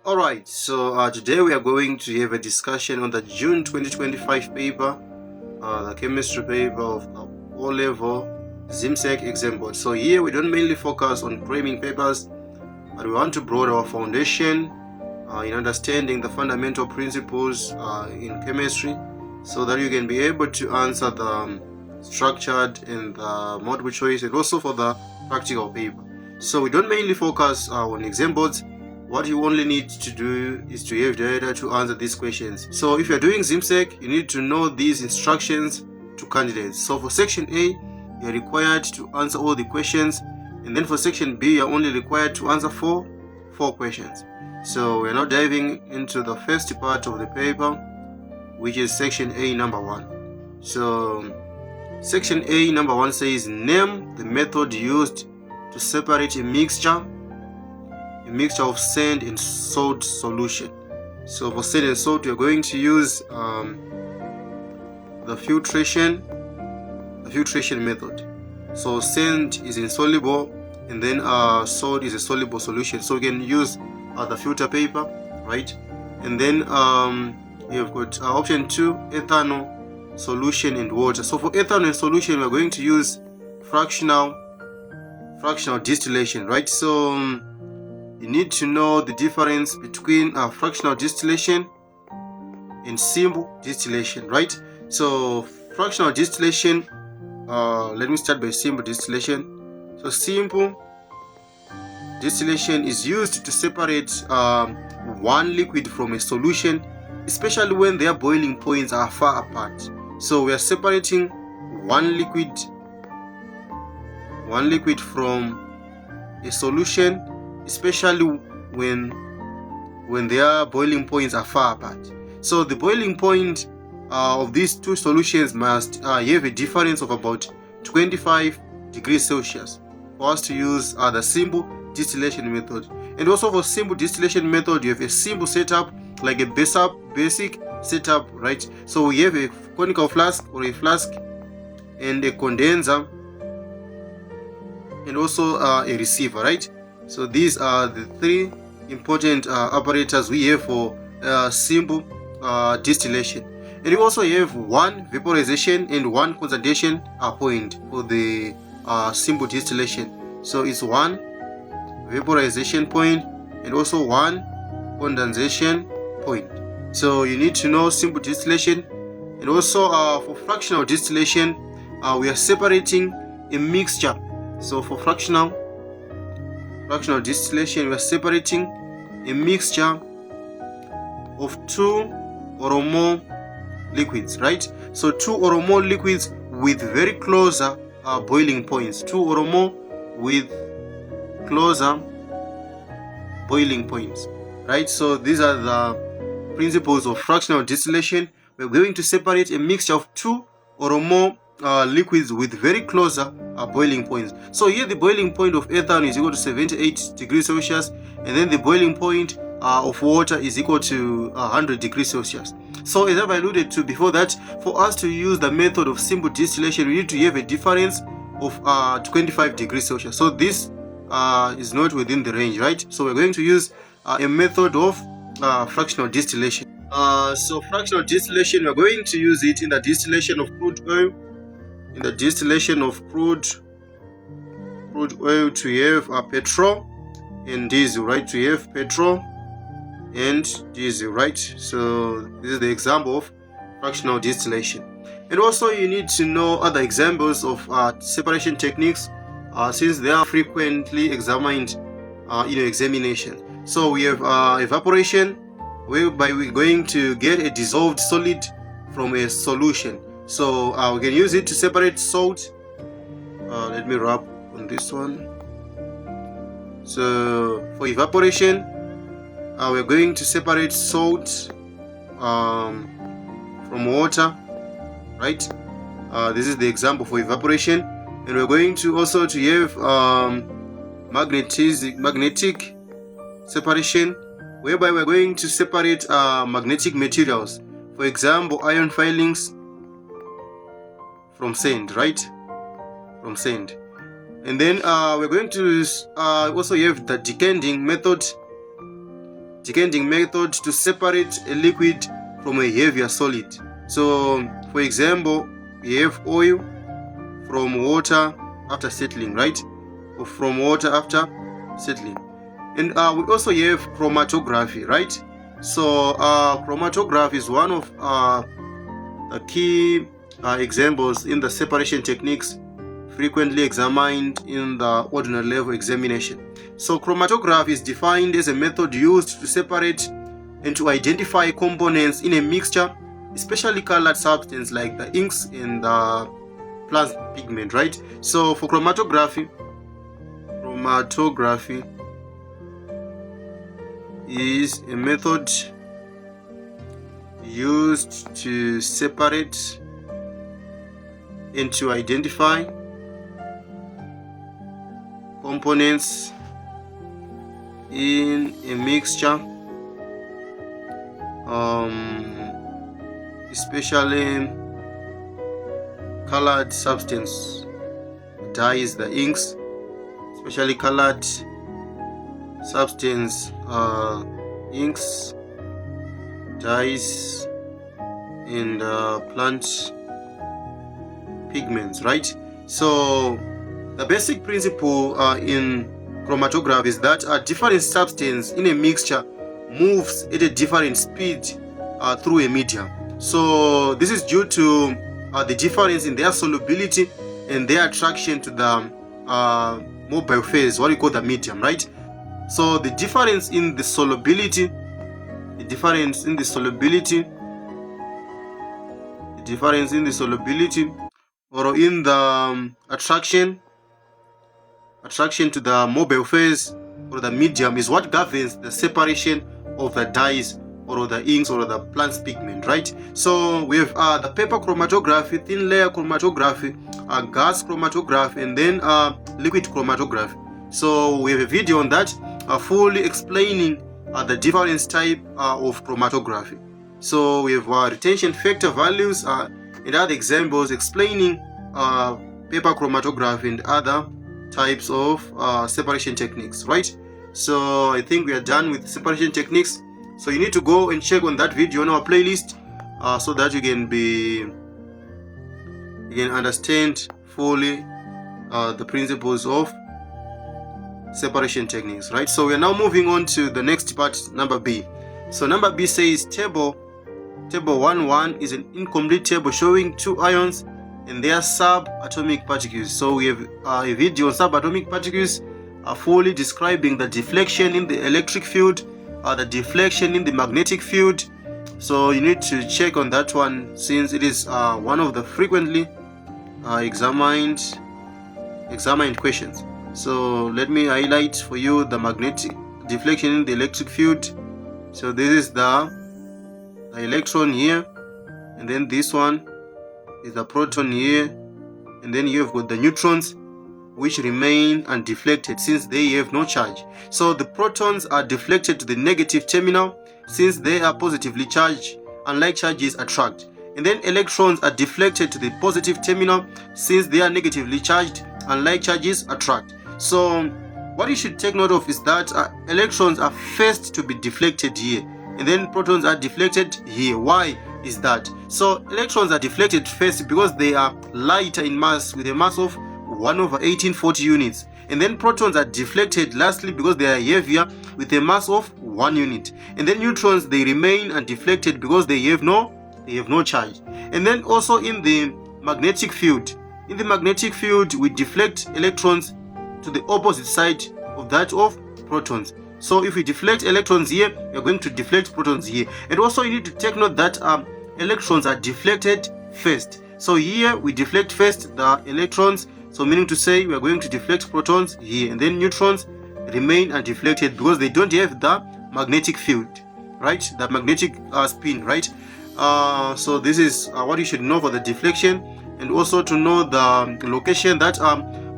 Alright, so today we are going to have a discussion on the June 2025 paper, the chemistry paper of the O-level Zimsec exam board. So here we don't mainly focus on framing papers, but we want to broaden our foundation in understanding the fundamental principles in chemistry, so that you can be able to answer the structured and the multiple choice, and also for the practical paper. So we don't mainly focus on exam boards. What you only need to do is to have data to answer these questions. So if you're doing Zimsec, you need to know these instructions to candidates. So for section A, you're required to answer all the questions, and then for section B, you're only required to answer four questions. So we're now diving into the first part of the paper, which is section A number 1. So section A number 1 says, name the method used to separate a mixture of sand and salt solution. So for sand and salt, we're going to use the filtration method. So sand is insoluble, and then salt is a soluble solution. So we can use the filter paper, right? And then you've got option 2, ethanol solution and water. So for ethanol solution, we're going to use fractional distillation, right? So you need to know the difference between fractional distillation and simple distillation, right? So fractional distillation, let me start by simple distillation. So simple distillation is used to separate one liquid from a solution, especially when their boiling points are far apart. So we are separating one liquid from a solution, especially when their boiling points are far apart. So the boiling point of these two solutions must have a difference of about 25 degrees Celsius for us to use the simple distillation method. And also for simple distillation method, you have a simple setup, like a basic setup, right? So we have a conical flask or a flask and a condenser, and also a receiver, right? So these are the three important apparatus we have for simple distillation. And we also have one vaporization and one concentration point for the simple distillation. So it's one vaporization point and also one condensation point. So you need to know simple distillation. And also for fractional distillation, we are separating a mixture. So for fractional distillation, we are separating a mixture of 2 or more liquids, right? So 2 or more liquids with very closer boiling points. 2 or more with closer boiling points, right? So these are the principles of fractional distillation. We're going to separate a mixture of 2 or more liquids with very closer boiling points. So here the boiling point of ethanol is equal to 78 degrees Celsius, and then the boiling point of water is equal to 100 degrees Celsius. So as I've alluded to before, that for us to use the method of simple distillation, we need to have a difference of 25 degrees Celsius. So this is not within the range, right? So we're going to use a method of fractional distillation. So fractional distillation, we're going to use it in the distillation of crude oil. In the distillation of crude oil, to have petrol and diesel, right? To have petrol and diesel, right? So this is the example of fractional distillation. And also you need to know other examples of separation techniques, since they are frequently examined in examination. So we have evaporation, whereby we're going to get a dissolved solid from a solution. So we can use it to separate salt. Let me rub on this one. So for evaporation, we're going to separate salt from water, right? This is the example for evaporation. And we're going to also to have magnetic separation, whereby we're going to separate magnetic materials, for example iron filings from sand, right? From sand. And then we're going to also have the decanting method, decanting method to separate a liquid from a heavier solid. So for example, we have oil from water after settling, right? Or from water after settling. And we also have chromatography, right? So chromatography is one of the key examples in the separation techniques frequently examined in the ordinary level examination. So chromatography is defined as a method used to separate and to identify components in a mixture, especially colored substance like the inks and the plant pigment, right? So for chromatography is a method used to separate and to identify components in a mixture, especially colored substance, dyes, the inks, especially colored substance, inks, dyes, and plant pigments, right? So the basic principle in chromatography is that a different substance in a mixture moves at a different speed through a medium. So this is due to the difference in their solubility and their attraction to the mobile phase, what we call the medium, right? So the difference in the solubility, or in the attraction to the mobile phase or the medium is what governs the separation of the dyes or the inks or the plant pigment, right? So we have the paper chromatography, thin layer chromatography, gas chromatography, and then liquid chromatography. So we have a video on that fully explaining the different type of chromatography. So we have retention factor values and other examples explaining paper chromatography and other types of separation techniques, right? So I think we are done with separation techniques. So you need to go and check on that video on our playlist so that you can understand fully the principles of separation techniques, right? So we are now moving on to the next part, number B. So number B says table 1.1 is an incomplete table showing two ions and their subatomic particles. So we have a video on subatomic particles fully describing the deflection in the electric field, the deflection in the magnetic field. So you need to check on that one since it is one of the frequently examined questions. So let me highlight for you the magnetic deflection in the electric field. So this is the electron here, and then this one is the proton here, and then you've got the neutrons which remain undeflected since they have no charge. So the protons are deflected to the negative terminal since they are positively charged, unlike charges attract. And then electrons are deflected to the positive terminal since they are negatively charged, unlike charges attract. So what you should take note of is that electrons are first to be deflected here, and then protons are deflected here. Why is that? So electrons are deflected first because they are lighter in mass with a mass of 1/1840 units, and then protons are deflected lastly because they are heavier with a mass of 1 unit, and then neutrons, they remain undeflected because they have no charge. And then also in the magnetic field, we deflect electrons to the opposite side of that of protons. So if we deflect electrons here, we are going to deflect protons here. And also you need to take note that electrons are deflected first. So here we deflect first the electrons, so meaning to say we are going to deflect protons here, and then neutrons remain undeflected because they don't have the magnetic field, right? The magnetic spin, right? So this is what you should know for the deflection, and also to know the location that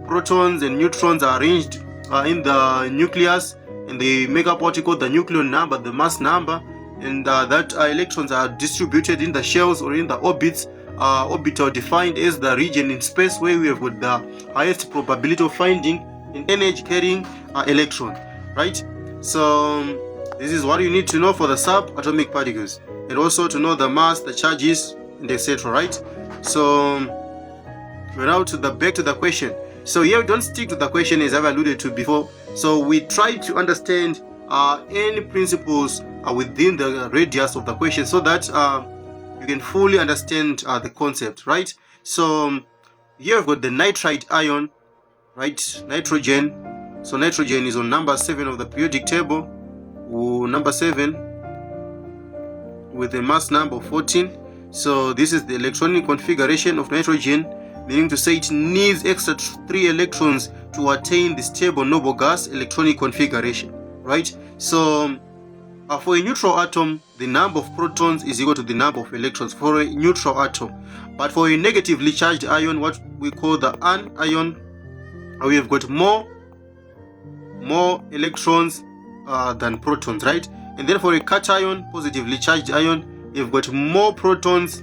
protons and neutrons are arranged in the nucleus, and they make up what you call the nucleon number, the mass number, and that electrons are distributed in the shells or in the orbits, orbital defined as the region in space where we have got the highest probability of finding an energy carrying electron, right? So This is what you need to know for the subatomic particles, and also to know the mass, the charges, and etc. Right? So we're now back to the question. So here we don't stick to the question as I've alluded to before. So we try to understand any principles within the radius of the question, so that you can fully understand the concept, right? So here we've got the nitride ion, right? Nitrogen. So nitrogen is on number 7 of the periodic table. Number 7 with a mass number of 14. So this is the electronic configuration of nitrogen, meaning to say it needs extra 3 electrons to attain the stable noble gas electronic configuration, right? So for a neutral atom, the number of protons is equal to the number of electrons for a neutral atom. But for a negatively charged ion, what we call the anion, we have got more electrons than protons, right? And then for a cation, positively charged ion, you've got more protons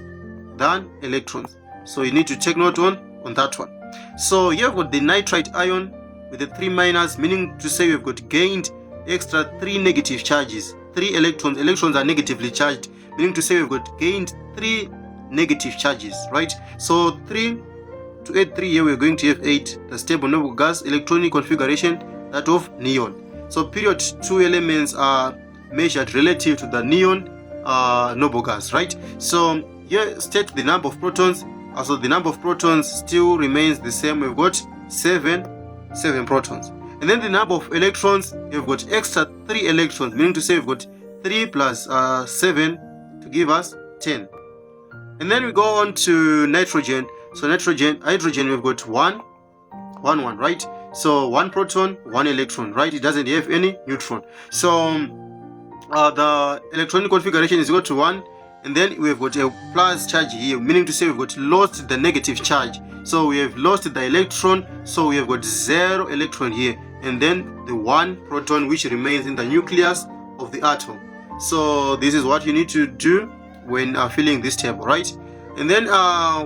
than electrons. So you need to take note on that one. So here we've got the nitride ion with the 3 minus, meaning to say we've got gained extra 3 negative charges, 3 electrons. Electrons are negatively charged, meaning to say we've got gained 3 negative charges, right? So 3 to add 3 here, we're going to have 8, the stable noble gas electronic configuration, that of neon. So period 2 elements are measured relative to the neon noble gas, right? So here state the number of protons. So the number of protons still remains the same. We've got 7 protons. And then the number of electrons, we've got extra 3 electrons, meaning to say we've got 3 plus 7 to give us 10. And then we go on to nitrogen. So hydrogen, we've got 1, right? So 1 proton, 1 electron, right? It doesn't have any neutron. So the electronic configuration is equal to 1. And then we've got a plus charge here, meaning to say we've got lost the negative charge. So we have lost the electron, so we have got 0 electron here, and then the 1 proton which remains in the nucleus of the atom. So this is what you need to do when filling this table, right? And then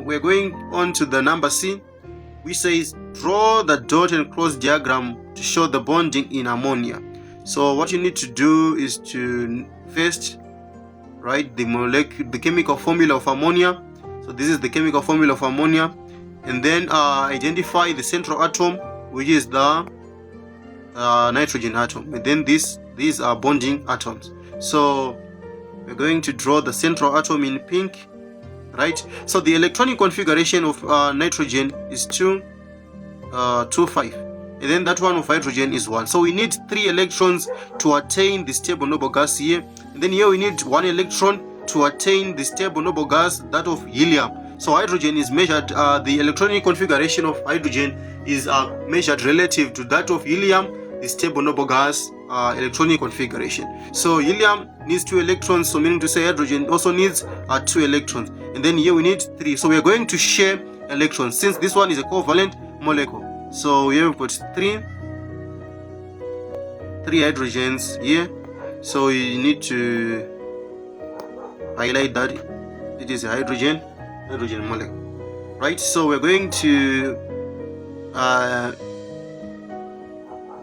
we're going on to the number C, which says draw the dot and cross diagram to show the bonding in ammonia. So what you need to do is to first write the chemical formula of ammonia. So this is the chemical formula of ammonia, and then identify the central atom, which is the nitrogen atom, and then these are bonding atoms. So we're going to draw the central atom in pink, right? So the electronic configuration of nitrogen is 2, 2, 5, and then that one of hydrogen is 1. So we need 3 electrons to attain the stable noble gas here. And then here we need 1 electron to attain the stable noble gas, that of helium. So hydrogen is measured, the electronic configuration of hydrogen is measured relative to that of helium, the stable noble gas electronic configuration. So helium needs 2 electrons, so meaning to say hydrogen also needs 2 electrons. And then here we need 3. So we are going to share electrons, since this one is a covalent molecule. So here we've got 3 hydrogens here. So you need to highlight that it is a hydrogen molecule, right? So we're going to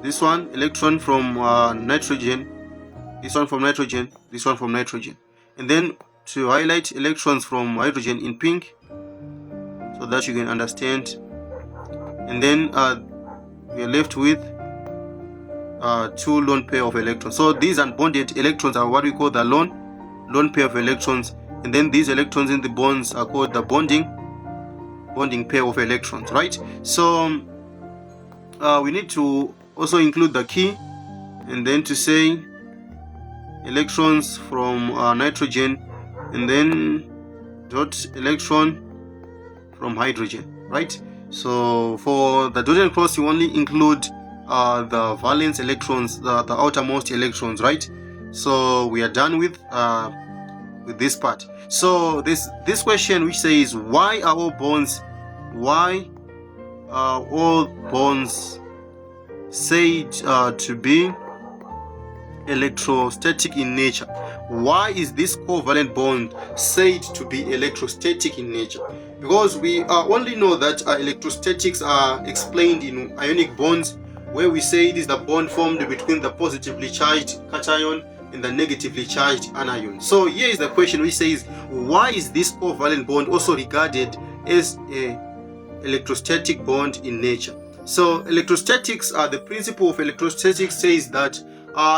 this one electron from nitrogen, this one from nitrogen, this one from nitrogen, and then to highlight electrons from hydrogen in pink so that you can understand. And then we are left with 2 lone pair of electrons. So these unbonded electrons are what we call the lone pair of electrons, and then these electrons in the bonds are called the bonding pair of electrons, right? So we need to also include the key, and then to say electrons from nitrogen, and then dot electron from hydrogen, right? So for the dot and cross, you only include the valence electrons, the outermost electrons, right? So we are done with this part. So this question, which says why are all bonds said to be electrostatic in nature? Why is this covalent bond said to be electrostatic in nature? Because we only know that electrostatics are explained in ionic bonds, where we say it is the bond formed between the positively charged cation in the negatively charged anion. So here is the question which says, why is this covalent bond also regarded as a electrostatic bond in nature? So electrostatics, the principle of electrostatics says that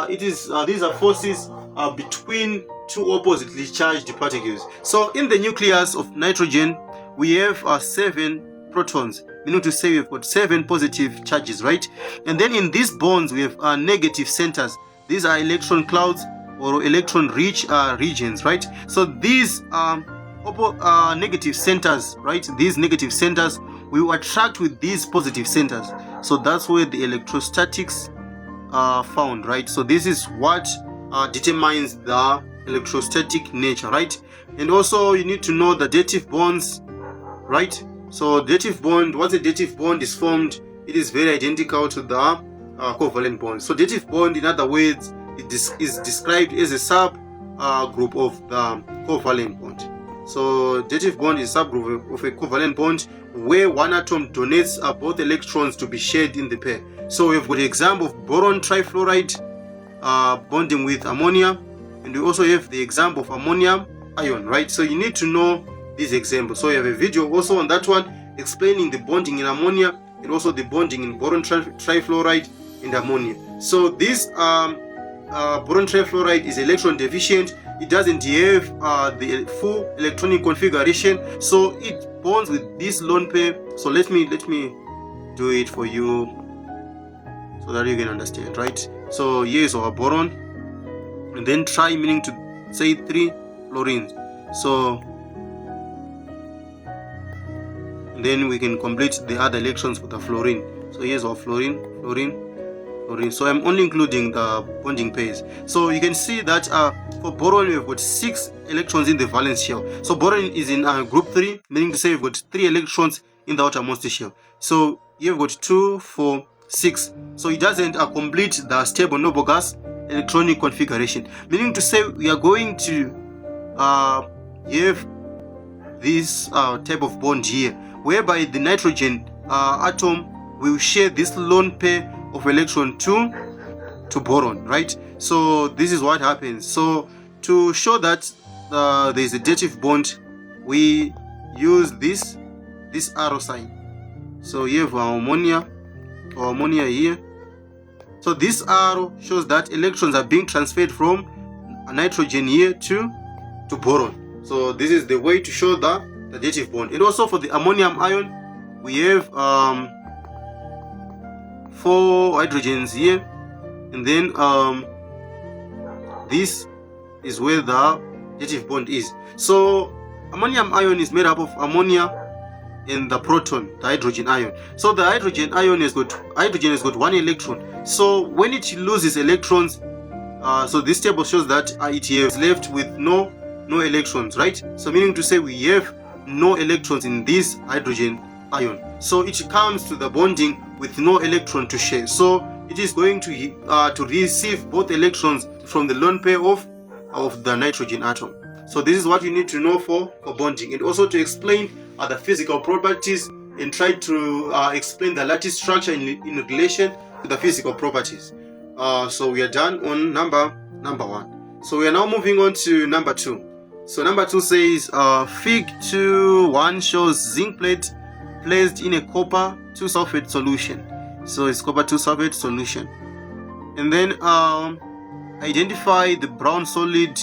these are forces between two oppositely charged particles. So in the nucleus of nitrogen, we have 7 protons, meaning to say we've got 7 positive charges, right? And then in these bonds we have negative centers. These are electron clouds or electron rich regions, right? So these negative centers, right? These negative centers will attract with these positive centers. So that's where the electrostatics are found, right? So this is what determines the electrostatic nature, right? And also you need to know the dative bonds, right? So dative bond, once a dative bond is formed, it is very identical to the covalent bond. So dative bond, in other words, it is described as a sub group of the covalent bond. So dative bond is a subgroup of a covalent bond where one atom donates both electrons to be shared in the pair. So we've got an example of boron trifluoride bonding with ammonia, and we also have the example of ammonium ion, right? So you need to know these examples. So you have a video also on that one explaining the bonding in ammonia and also the bonding in boron trifluoride and ammonia. So this boron trifluoride is electron deficient. It doesn't have the full electronic configuration, so it bonds with this lone pair. So let me do it for you so that you can understand, right? So here is our boron, and then tri meaning to say 3 fluorines. So and then we can complete the other electrons for the fluorine. So here's our fluorine. So I'm only including the bonding pairs. So you can see that for boron we've got 6 electrons in the valence shell. So boron is in group 3, meaning to say we've got 3 electrons in the outermost shell. So here we've got 2, 4, 6. So it doesn't complete the stable noble gas electronic configuration, meaning to say we are going to have this type of bond here, whereby the nitrogen atom will share this lone pair of electron to boron, right? So this is what happens. So to show that there is a dative bond, we use this arrow sign. So you have our ammonia here. So this arrow shows that electrons are being transferred from nitrogen here to boron. So this is the way to show the dative bond. And also for the ammonium ion, we have 4 hydrogens here, and then this is where the dative bond is. So ammonium ion is made up of ammonia and the proton, the hydrogen ion. So the hydrogen ion has got 1 electron. So when it loses electrons, so this table shows that it is left with no electrons, right? So meaning to say we have no electrons in this hydrogen ion. So it comes to the bonding with no electron to share. So it is going to receive both electrons from the lone pair of the nitrogen atom. So this is what you need to know for bonding, and also to explain the physical properties and try to explain the lattice structure in relation to the physical properties. So we are done on number 1. So we are now moving on to number 2. So number 2 says Fig 2.1 shows zinc plate placed in a copper 2 sulfate solution. So it's copper 2 sulfate solution, and then identify the brown solid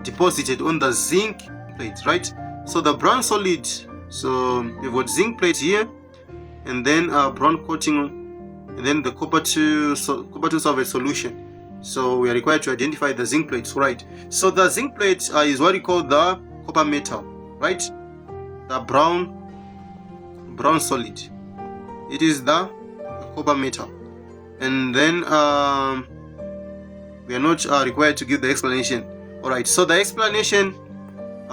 deposited on the zinc plate, right? So the brown solid, so we've got zinc plate here, and then brown coating, and then the copper 2 sulfate solution. So we are required to identify the zinc plates, right? So the zinc plate is what we call the copper metal, right? The brown solid, it is the copper metal. And then we are not required to give the explanation. All right, so the explanation,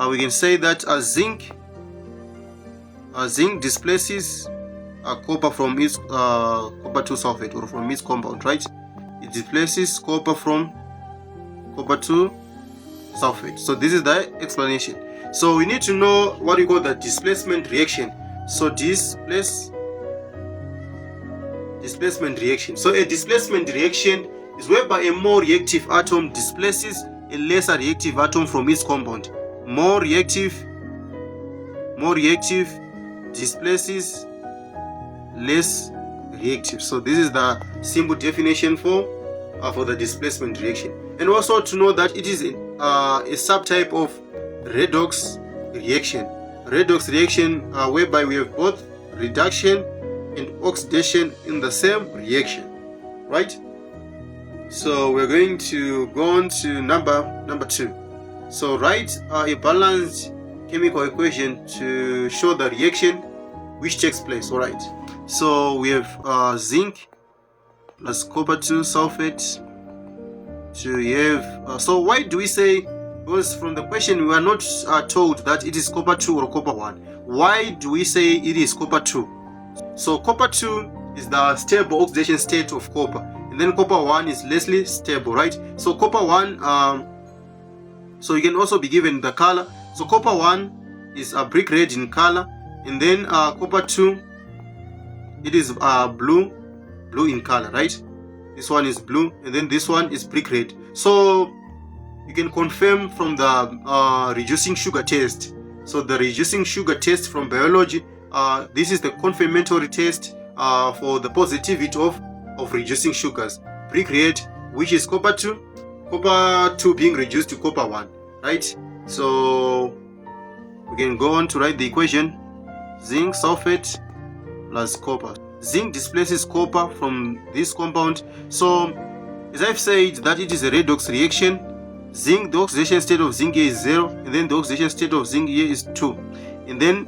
we can say that zinc displaces copper from its copper 2 sulfate, or from its compound, right? It displaces copper from copper 2 sulfate. So this is the explanation. So we need to know what we call the displacement reaction. So displacement reaction. So a displacement reaction is whereby a more reactive atom displaces a lesser reactive atom from its compound. More reactive displaces less reactive. So this is the simple definition for the displacement reaction. And also to know that it is a subtype of redox reaction. Redox reaction whereby we have both reduction and oxidation in the same reaction, right? So we're going to go on to number 2. So write a balanced chemical equation to show the reaction which takes place. All right. So we have zinc plus copper 2 sulfate to have. So why do we say? Because from the question we are not told that it is copper 2 or copper 1. Why do we say it is copper 2? So copper 2 is the stable oxidation state of copper, and then copper 1 is lessly stable, right? So copper 1, so you can also be given the color. So copper 1 is a brick red in color, and then copper 2, it is blue in color, right? This one is blue, and then this one is brick red. So you can confirm from the reducing sugar test. So the reducing sugar test from biology, this is the confirmatory test for the positivity of reducing sugars. Brick red, which is copper 2 being reduced to copper 1, right? So we can go on to write the equation. Zinc sulfate plus copper. Zinc displaces copper from this compound. So as I've said that it is a redox reaction. Zinc, the oxidation state of zinc here is 0, and then the oxidation state of zinc here is 2, and then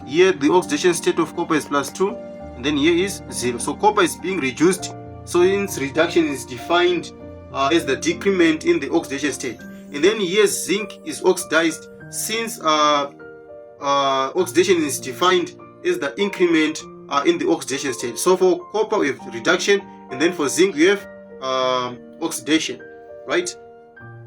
here the oxidation state of copper is plus 2, and then here is 0. So copper is being reduced, so its reduction is defined as the decrement in the oxidation state, and then here zinc is oxidized, since oxidation is defined as the increment in the oxidation state. So for copper we have reduction, and then for zinc we have oxidation, right?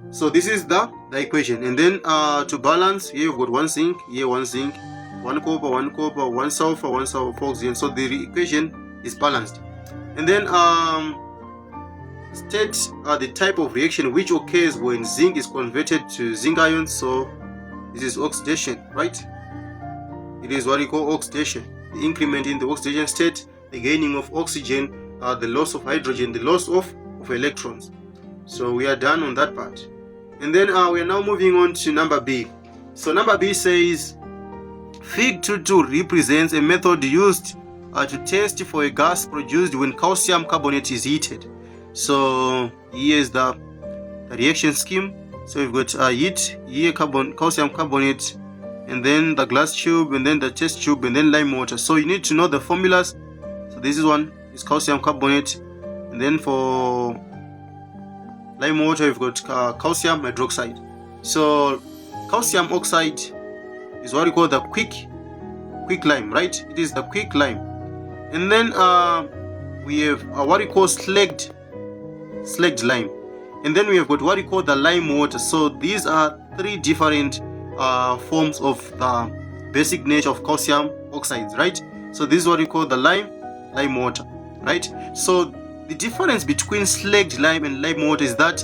So this is the equation, and then to balance, here you've got one zinc, here one zinc, one copper, one sulfur, for oxygen. So the equation is balanced. And then state the type of reaction which occurs when zinc is converted to zinc ions. So this is oxidation, right? It is what we call oxidation. The increment in the oxidation state, the gaining of oxygen, the loss of hydrogen, the loss of electrons. So we are done on that part. And then we are now moving on to number B. So number B says Fig 2.2 represents a method used to test for a gas produced when calcium carbonate is heated. So here is the reaction scheme. So we've got heat, here calcium carbonate, and then the glass tube, and then the test tube, and then lime water. So you need to know the formulas. So this is one is calcium carbonate, and then for lime water we've got calcium hydroxide. So calcium oxide is what we call the quick lime, right? It is the quick lime. And then we have what we call slagged lime, and then we have got what we call the lime water. So these are three different forms of the basic nature of calcium oxides, right? So this is what we call the lime water, right? So the difference between slagged lime and lime water is that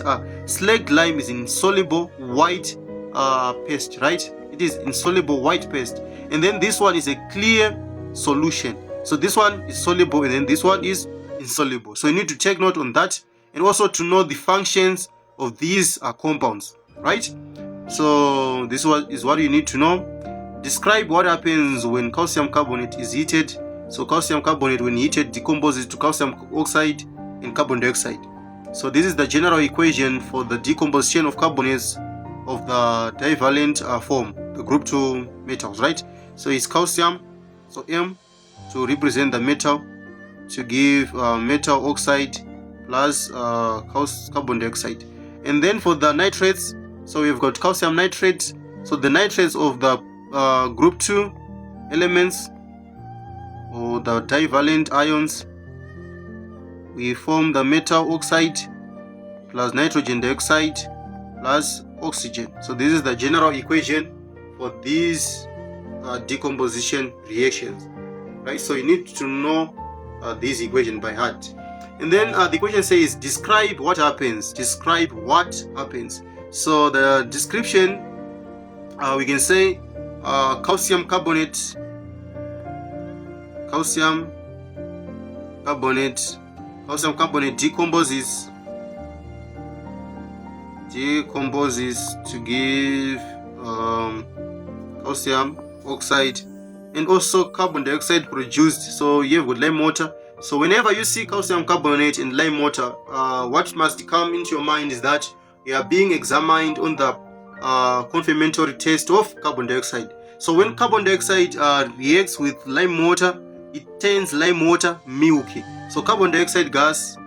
slagged lime is insoluble white paste, right? It is insoluble white paste, and then this one is a clear solution. So this one is soluble, and then this one is insoluble. So you need to take note on that, and also to know the functions of these compounds, right? So this is what you need to know. Describe what happens when calcium carbonate is heated. So calcium carbonate, when heated, decomposes to calcium oxide and carbon dioxide. So this is the general equation for the decomposition of carbonates of the divalent form, the group 2 metals, right? So it's calcium, so M, to represent the metal, to give metal oxide plus carbon dioxide. And then for the nitrates, so we've got calcium nitrate. So the nitrates of the group 2 elements, or the divalent ions, we form the metal oxide plus nitrogen dioxide plus oxygen. So this is the general equation for these decomposition reactions, right? So you need to know this equation by heart. And then the question says, describe what happens. Describe what happens. So the description, we can say calcium carbonate decomposes to give calcium oxide, and also carbon dioxide produced. So you have got lime water. So whenever you see calcium carbonate and lime water, what must come into your mind is that you are being examined on the confirmatory test of carbon dioxide. So when carbon dioxide reacts with lime water, it turns lime water milky. So carbon dioxide gas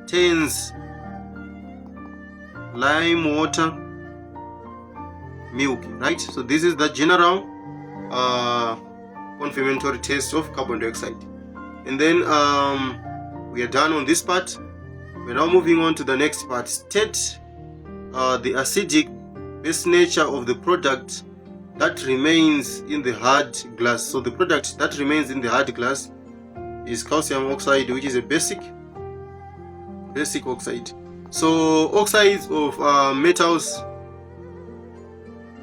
turns lime water milky, right? So this is the general confirmatory test of carbon dioxide. And then we are done on this part. We're now moving on to the next part. State the acidic base nature of the product that remains in the hard glass. So the product that remains in the hard glass is calcium oxide, which is a basic oxide. So oxides of metals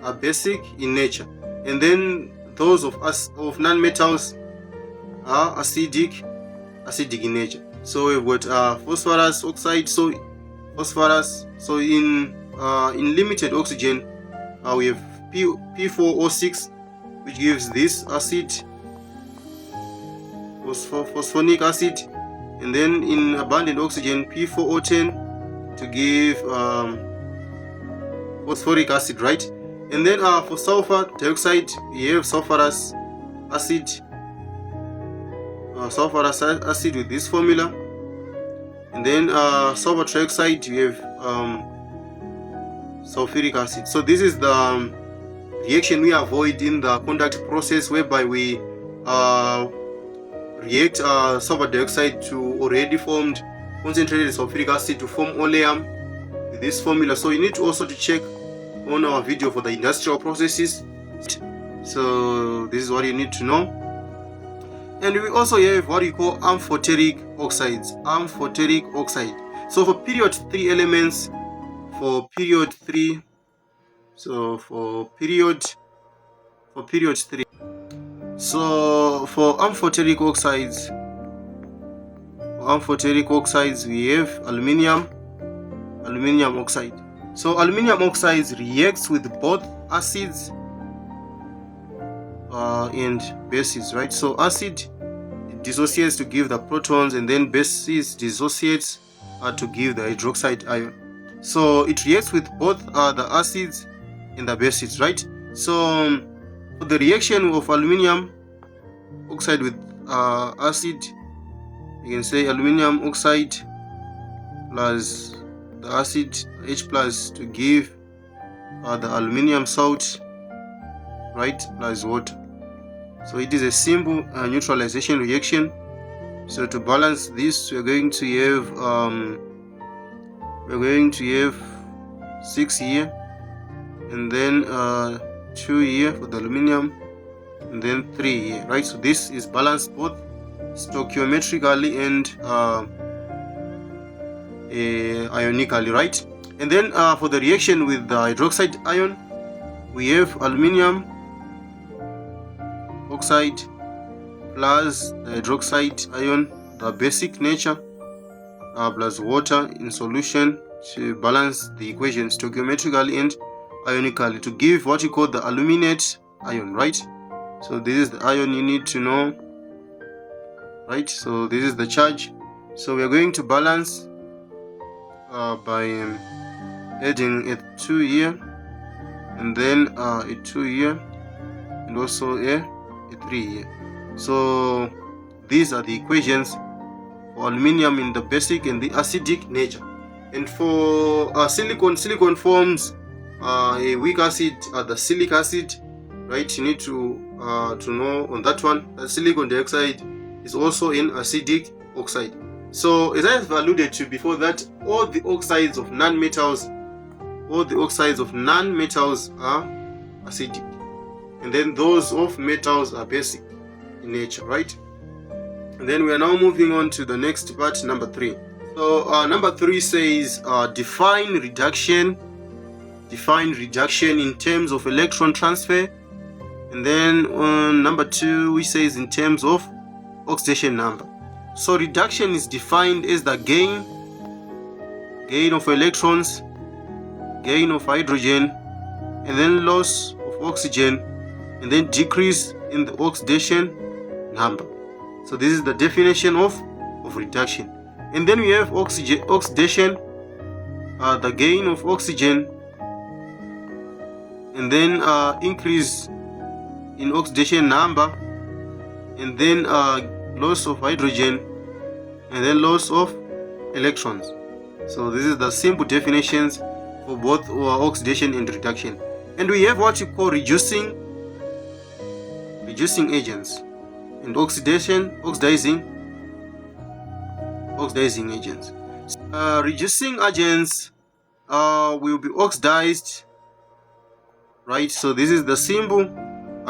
are basic in nature, and then those of non-metals are acidic in nature. So we've got phosphorus oxide. So phosphorus. So in limited oxygen, we have P4O6, which gives this acid, phosphonic acid, and then in abundant oxygen, P4O10 to give phosphoric acid, right? And then for sulfur dioxide, we have sulfurous acid with this formula. And then sulfur trioxide, we have sulfuric acid. So this is the reaction we avoid in the conduct process, whereby we react sulfur dioxide to already formed concentrated sulfuric acid to form oleum with this formula. So you need to also check on our video for the industrial processes. So this is what you need to know. And we also have what we call amphoteric oxides. Amphoteric oxide. So for period 3 elements, for period 3, so for period 3. So for amphoteric oxides, we have aluminium oxide. So aluminium oxides reacts with both acids and bases, right? So acid dissociates to give the protons, and then bases dissociates to give the hydroxide ion. So it reacts with both the acids and the bases, right? So for the reaction of aluminium oxide with acid, you can say aluminium oxide plus the acid H plus to give the aluminium salt, right, plus water. So it is a simple neutralization reaction. So to balance this, we're going to have 6 here, and then 2 here for the aluminium, and then 3 here, right? So this is balanced both stoichiometrically and ionically, right? And then for the reaction with the hydroxide ion, we have aluminium oxide plus the hydroxide ion, the basic nature, plus water in solution to balance the equations stoichiometrically and ionically to give what you call the aluminate ion, right? So this is the ion you need to know, right? So this is the charge. So we are going to balance by adding a 2 here, and then a 2 here, and also a 3 here. So these are the equations for aluminium in the basic and the acidic nature. And for silicon forms a weak acid, the silic acid, right? You need to know on that one that silicon dioxide is also an acidic oxide. So as I have alluded to before, that all the oxides of non-metals are acidic, and then those of metals are basic in nature, right? And then we are now moving on to the next part, number 3. So number 3 says define reduction in terms of electron transfer. And then number 2, which says in terms of oxidation number. So reduction is defined as the gain of electrons, gain of hydrogen, and then loss of oxygen, and then decrease in the oxidation number. So this is the definition of reduction. And then we have oxidation, the gain of oxygen, and then increase in oxidation number, and then loss of hydrogen, and then loss of electrons. So this is the simple definitions for both oxidation and reduction. And we have what you call reducing agents, and oxidizing agents. Reducing agents will be oxidized, right? So this is the simple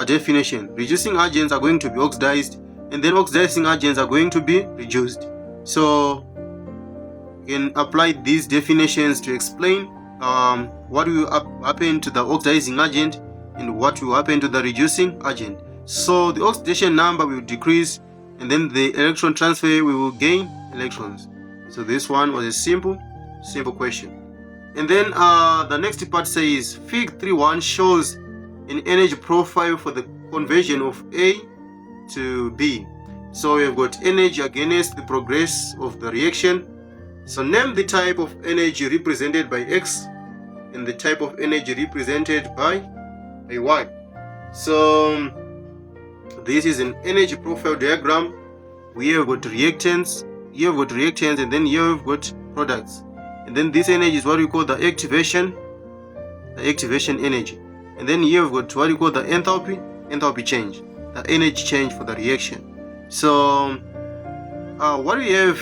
definition. Reducing agents are going to be oxidized, and then oxidizing agents are going to be reduced. So you can apply these definitions to explain what will happen to the oxidizing agent and what will happen to the reducing agent. So the oxidation number will decrease, and then the electron transfer, we will gain electrons. So this one was a simple question. And then the next part says Fig 3.1 shows an energy profile for the conversion of A to B. So we have got energy against the progress of the reaction. So name the type of energy represented by X and the type of energy represented by Y. So this is an energy profile diagram. We have got reactants, here we've got reactants, and then here we've got products. And then this energy is what we call the activation energy. And then here we've got what we call the enthalpy change, the energy change for the reaction. So what we have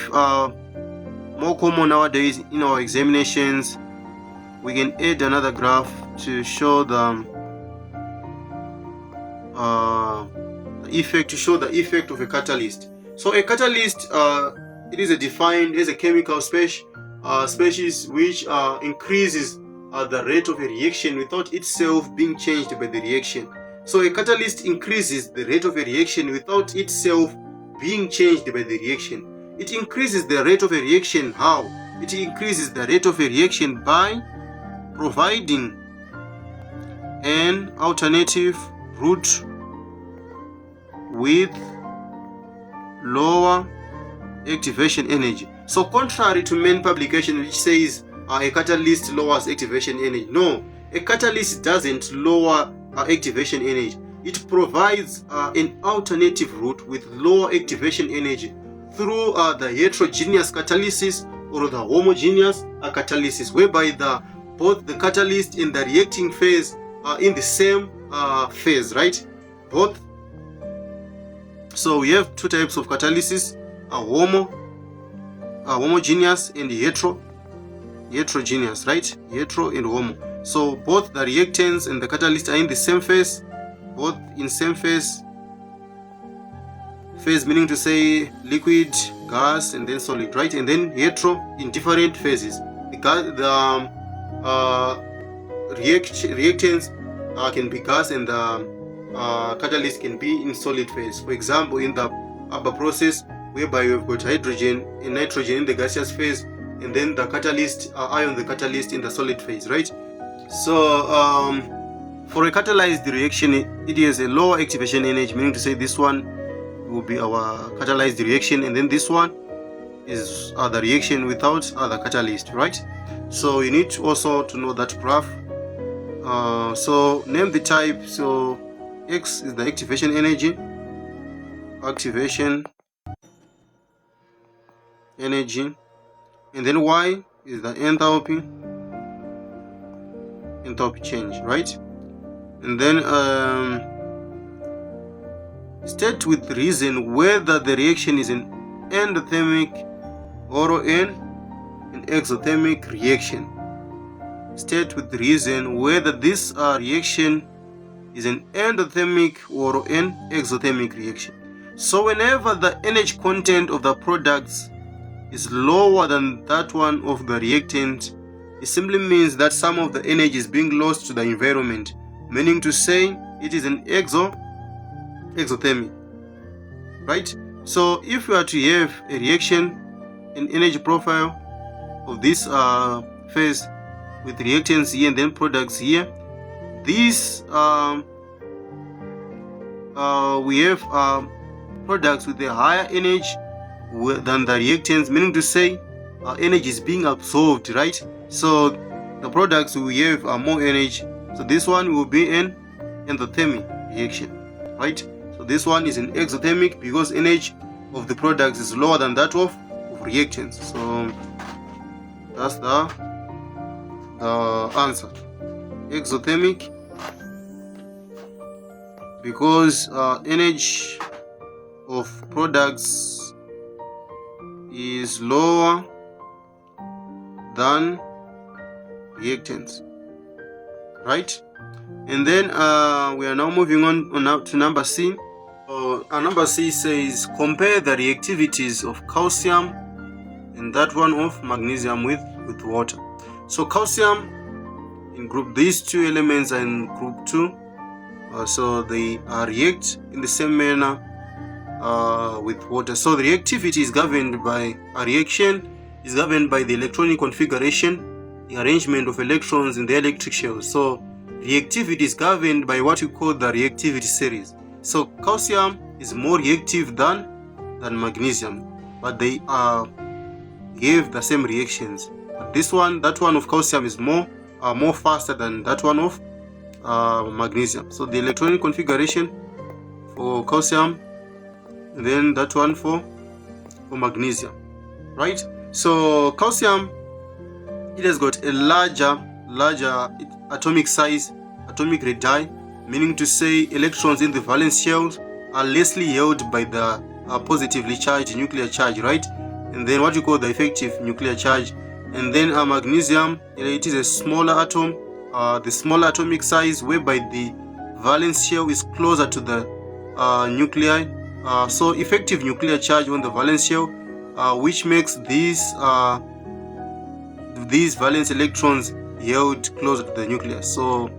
more common nowadays in our examinations, we can add another graph to show the effect of a catalyst. So a catalyst, it is defined as a chemical species which increases the rate of a reaction without itself being changed by the reaction. So a catalyst increases the rate of a reaction without itself being changed by the reaction. It increases the rate of a reaction. How? It increases the rate of a reaction by providing an alternative route with lower activation energy. So contrary to main publication which says a catalyst lowers activation energy, no, a catalyst doesn't lower activation energy. It provides an alternative route with lower activation energy through the heterogeneous catalysis or the homogeneous catalysis, whereby both the catalyst and the reacting phase are in the same phase, right? Both. So we have two types of catalysis: homogeneous and heterogeneous, right? Hetero and homo. So both the reactants and the catalyst are in the same phase, both in same phase meaning to say liquid, gas, and then solid, right? And then hetero in different phases. The reactants can be gas, and the catalyst can be in solid phase. For example, in the upper process, whereby you have got hydrogen and nitrogen in the gaseous phase, and then the catalyst, ion the catalyst in the solid phase, right? So for a catalyzed reaction, it has a lower activation energy, meaning to say this one will be our catalyzed reaction, and then this one is the reaction without the catalyst, right? So you need also to know that graph. So name the type. So X is the activation energy, and then Y is the enthalpy change, right? And then state with reason whether the reaction is an endothermic or an exothermic reaction. State with reason whether this reaction is an endothermic or an exothermic reaction. So whenever the energy content of the products is lower than that one of the reactant, it simply means that some of the energy is being lost to the environment, meaning to say it is an exothermic, right? So if we are to have a reaction in energy profile of this phase with reactants here and then products here, these we have products with a higher energy than the reactants, meaning to say energy is being absorbed, right? So the products we have more energy, so this one will be an endothermic reaction, right? So this one is an exothermic because energy of the products is lower than that of reactants. So that's the answer, exothermic, because energy of products is lower than reactants, right? And then we are now moving on to number C. Number C says compare the reactivities of calcium and that one of magnesium with water. So calcium in group, these two elements are in group 2, so they react in the same manner with water. So the reactivity is governed by a reaction is governed by the electronic configuration, the arrangement of electrons in the electric shell. So reactivity is governed by what we call the reactivity series. So calcium is more reactive than magnesium, but they give the same reactions. But that one of calcium is more faster than that one of magnesium. So the electronic configuration for calcium, and then that one for magnesium, right? So calcium, it has got a larger atomic size, atomic radii, meaning to say electrons in the valence shells are lessly held by the positively charged nuclear charge, right? And then what you call the effective nuclear charge. And then magnesium, it is a smaller atom, the smaller atomic size, whereby the valence shell is closer to the nuclei. So effective nuclear charge on the valence shell, which makes these valence electrons held closer to the nucleus. So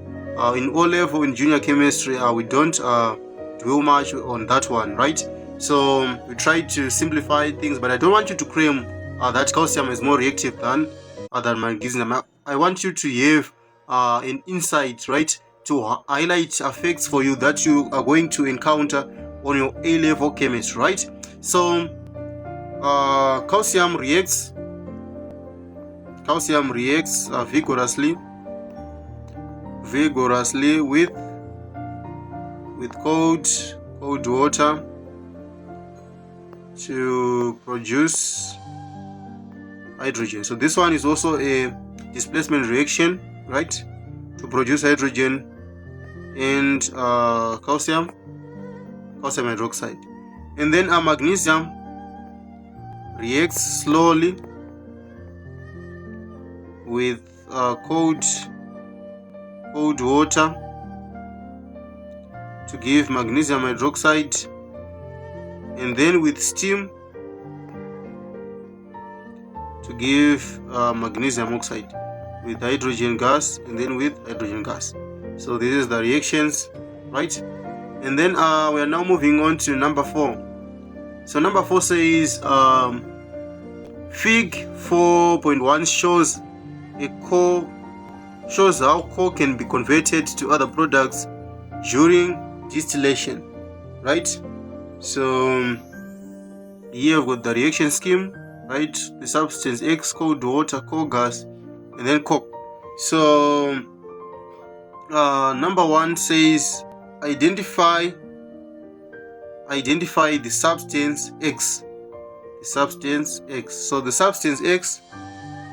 in O level, in junior chemistry, we don't dwell much on that one, right? So we try to simplify things, but I don't want you to claim that calcium is more reactive than magnesium. I want you to have an insight, right, to highlight effects for you that you are going to encounter on your A-level chemistry, right? So calcium reacts vigorously with cold water to produce hydrogen. So this one is also a displacement reaction, right, to produce hydrogen and calcium hydroxide. And then magnesium reacts slowly with cold water to give magnesium hydroxide, and then with steam to give magnesium oxide with hydrogen gas, and then with hydrogen gas. So this is the reactions, right? And then we are now moving on to number 4. So number 4 says Fig 4.1 shows how coal can be converted to other products during distillation, right? So here we've got the reaction scheme, right? The substance X, cold water, coal gas, and then coke. So number 1 says identify the substance X. The substance X. So the substance X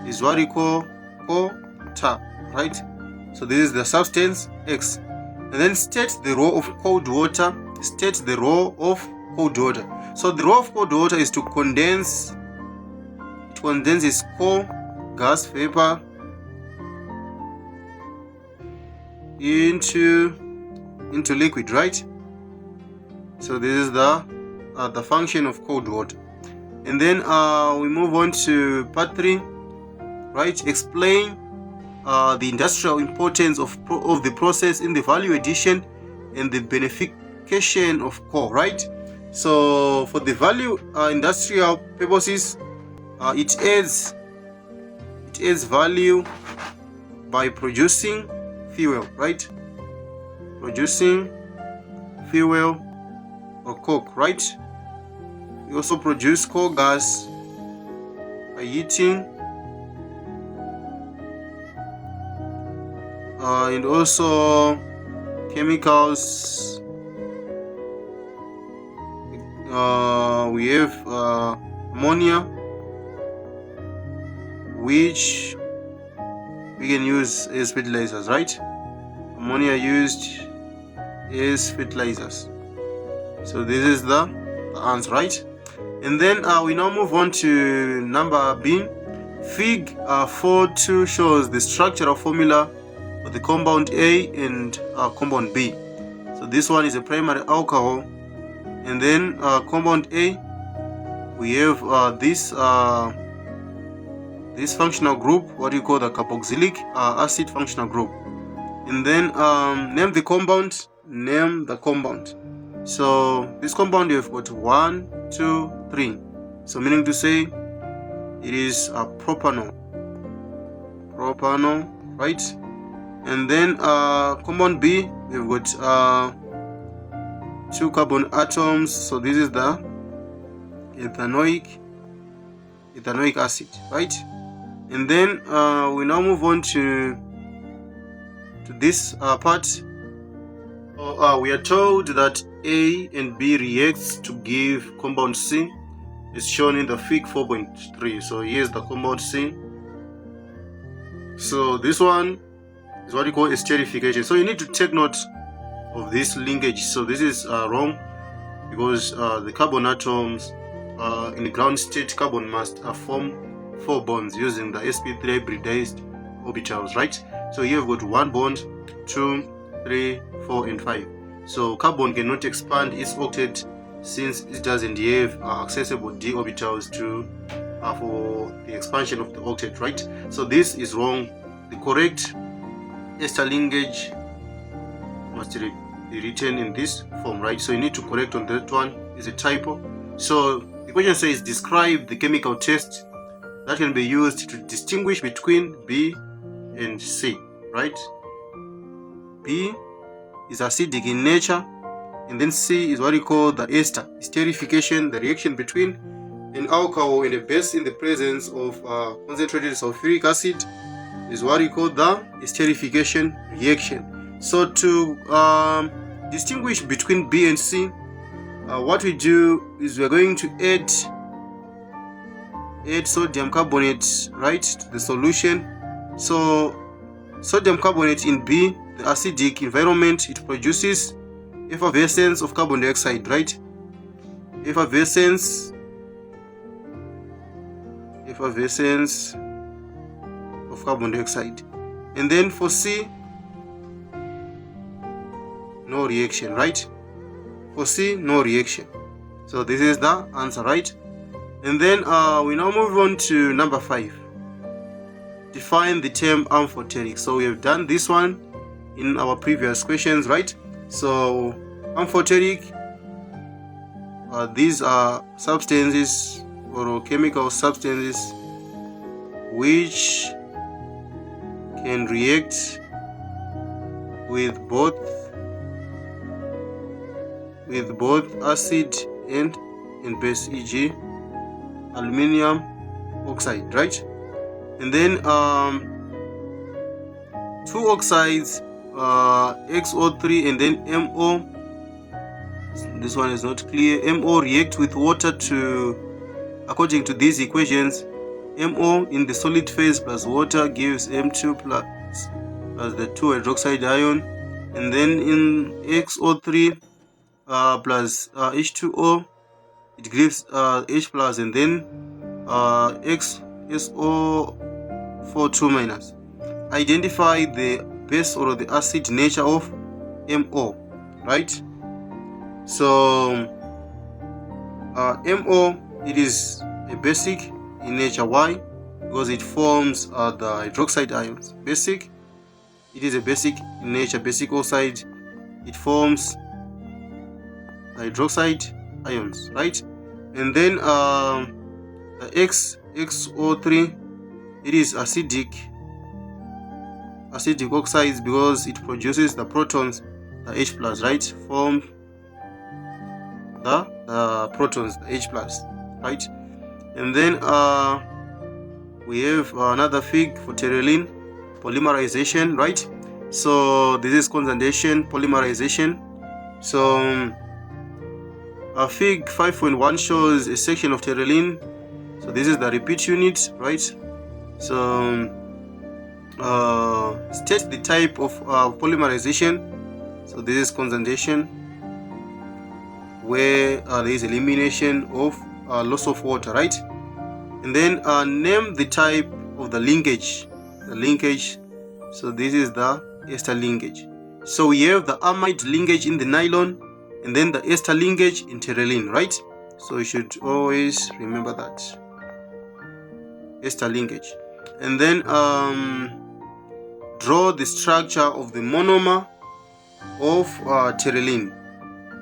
is what we call tar, right? So this is the substance X. And then state the role of cold water. State the role of cold water. So the role of cold water is to condense. It condenses coal, gas, vapor into liquid, right? So this is the function of cold water. And then we move on to part 3, right? Explain the industrial importance of the process in the value addition and the benefication of core, right? So for the value industrial purposes, it adds value by producing fuel, right? Producing fuel or coke, right? We also produce coal gas by heating, and also chemicals. We have ammonia, which we can use as fertilizers, right? Ammonia used as fertilizers. So this is the answer, right? And then we now move on to number B. Fig 4.2 shows the structural formula for the compound A and compound B. So this one is a primary alcohol, and then compound A, we have this functional group, what you call the carboxylic acid functional group. And then name the compound. So this compound you've got 1, 2, 3. So meaning to say it is a propanol, right? And then compound B, we've got 2 carbon atoms. So this is the ethanoic acid, right? And then we now move on to this part. So, we are told that A and B reacts to give compound C, is shown in the Fig 4.3. So here's the compound C. So this one is what you call esterification. So you need to take note of this linkage. So this is wrong, because the carbon atoms in the ground state, carbon must form 4 bonds using the sp3 hybridized orbitals, right? So here you've got 1 bond, 2, 3, 4, and 5. So carbon cannot expand its octet since it doesn't have accessible d orbitals for the expansion of the octet, right? So this is wrong. The correct ester linkage must be written in this form, right? So you need to correct on that one. Is a typo. So the question says describe the chemical test that can be used to distinguish between B and C, right? B is acidic in nature, and then C is what we call the ester, esterification, the reaction between an alcohol and a base in the presence of concentrated sulfuric acid is what we call the esterification reaction. So to distinguish between B and C, what we do is we are going to add sodium carbonate, right, to the solution. So sodium carbonate in B, the acidic environment, it produces effervescence of carbon dioxide, right? Effervescence of carbon dioxide. And then for C, no reaction, right? For C, no reaction. So this is the answer, right? And then we now move on to number 5. Define the term amphoteric. So we have done this one in our previous questions, right? So amphoteric, these are substances or chemical substances which can react with both acid and base, e.g. aluminium oxide, right? And then 2 oxides, XO3 and then MO. This one is not clear. MO react with water to, according to these equations, MO in the solid phase plus water gives M2 plus the 2 hydroxide ion, and then in XO3 plus H2O, it gives H plus, and then XSO42 minus. Identify the base or the acid nature of MO, right? So MO, it is a basic in nature. Why? Because it forms the hydroxide ions. Basic, it is a basic in nature. Basic oxide, it forms hydroxide ions, right? And then the XO3, it is acidic oxides because it produces the protons, the H plus, right? Form the protons, the H plus, right? And then we have another fig for terylene, polymerization, right? So this is condensation, polymerization. So fig 5.1 shows a section of terylene. So this is the repeat unit, right? So state the type of polymerization. So this is condensation, where there is elimination of loss of water, right? And then name the type of the linkage. So this is the ester linkage. So we have the amide linkage in the nylon, and then the ester linkage in terylene, right? So you should always remember that ester linkage. And then draw the structure of the monomer of terylene.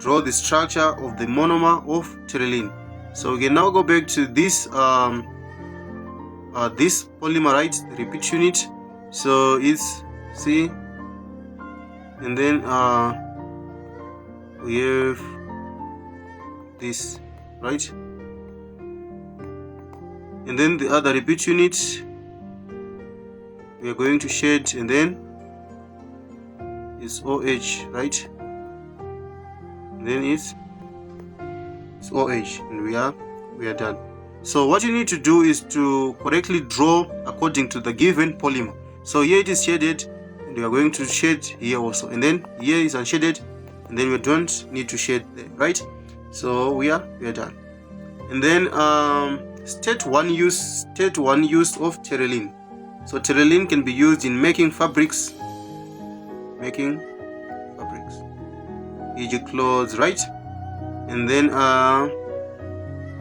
Draw the structure of the monomer of terylene. So we can now go back to this this polymerite, the repeat unit. So it's C, and then we have this, right? And then the other repeat unit we are going to shade, and then it's OH, right? And then it's OH, and we are done. So what you need to do is to correctly draw according to the given polymer. So here it is shaded, and we are going to shade here also, and then here is unshaded, and then we don't need to shade there, right? So we are done. And then state one use of terylene. So terylene can be used in making fabrics, e.g. clothes, right? And then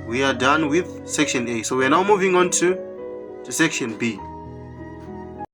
we are done with section A. So we are now moving on to section B.